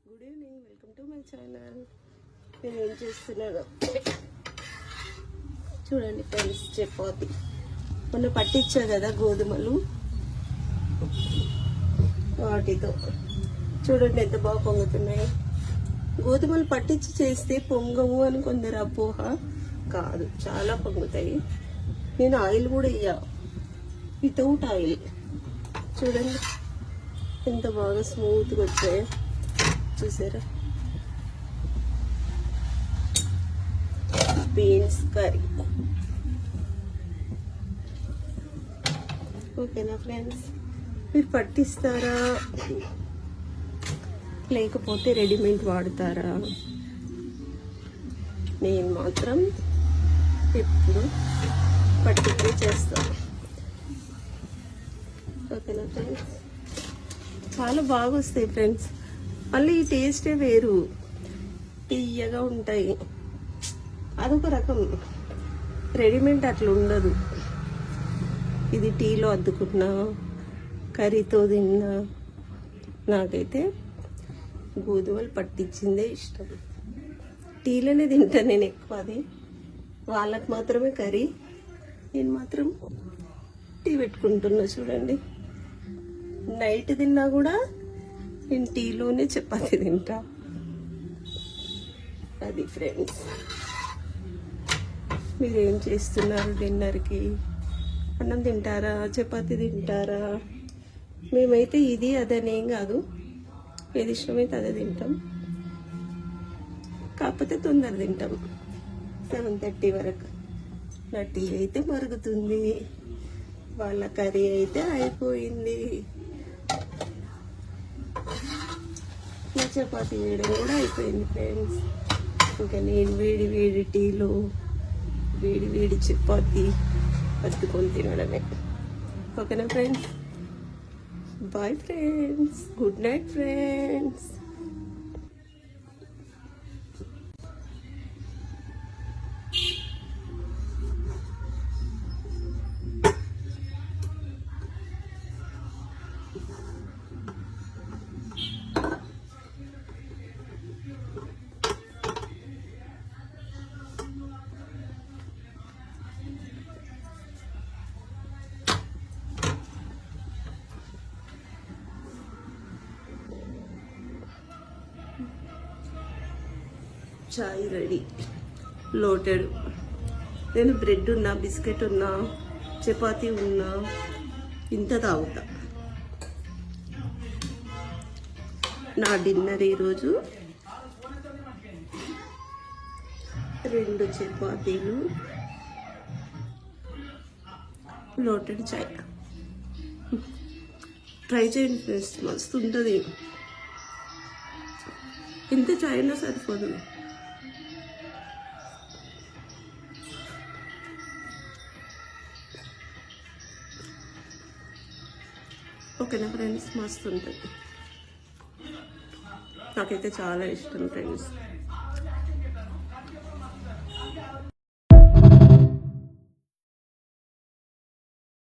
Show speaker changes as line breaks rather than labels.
Good evening, welcome to my channel. నేను ఏం చేస్తున్నాను చూడండి ఫ్రెండ్స్. చపాతి మొన్న పట్టించా కదా గోధుమలు, వాటితో చూడండి ఎంత బాగా పొంగుతున్నాయి. గోధుమలు పట్టించి చేస్తే పొంగవు అని కొందరు అపోహ. కాదు, చాలా పొంగుతాయి. నేను ఆయిల్ కూడా ఇయ్యా, వితౌట్ ఆయిల్. చూడండి ఎంత బాగా స్మూత్గా వచ్చాయి, చూసారా. Beans curry. ఓకేనా ఫ్రెండ్స్, మీరు పట్టిస్తారా లేకపోతే రెడీమేడ్ వాడతారా? నేను మాత్రం ఎప్పుడు పట్టించి చేస్తాను. ఓకేనా ఫ్రెండ్స్, చాలా బాగా వస్తాయి ఫ్రెండ్స్. మళ్ళీ ఈ టేస్టే వేరు, తీయగా ఉంటాయి. అదొక రకం. రెడీమేడ్ అట్లా ఉండదు. ఇది టీలో అద్దుకున్నా, కర్రీతో తిన్నా. నాకైతే గోధుమలు పట్టించిందే ఇష్టం. టీలోనే తింటాను నేను ఎక్కువ. అది వాళ్ళకి మాత్రమే కర్రీ, నేను మాత్రం టీ పెట్టుకుంటున్నా. చూడండి, నైట్ తిన్నా కూడా నేను టీలోనే చపాతి తింటా. అది ఫ్రెండ్స్, మీరేం చేస్తున్నారు డిన్నర్కి? అన్నం తింటారా, చపాతి తింటారా? మేమైతే ఇది అదనేం కాదు, ఏది ఇష్టమైతే అదే తింటాం. కాకపోతే తొందర తింటాం, 7:30 వరకు. నా టీ అయితే మరుగుతుంది, వాళ్ళ కర్రీ అయితే అయిపోయింది, నా చపాతి వేయడం కూడా అయిపోయింది ఫ్రెండ్స్. ఇంకా నేను వేడి వేడి టీలో వేడి వేడి చపాతి అద్దుకొని తినడమే. ఓకేనా friends, bye friends, good night friends. చాయ్ రెడీ, లోటెడ్. నేను బ్రెడ్ ఉన్నా, బిస్కెట్ ఉన్నా, చపాతీ ఉన్నా, ఇంత తాగుతా. నా డిన్నర్ ఈరోజు 2 చపాతీలు, లోటెడ్ చాయ్. ట్రై చేయండి ఫ్రెండ్స్, మస్తు ఉంటుంది. ఇంత చాయ్ అయినా సరిపోదు. ఓకేనా ఫ్రెండ్స్, మస్తు ఉంటుంది. నాకైతే చాలా ఇష్టం ఫ్రెండ్స్.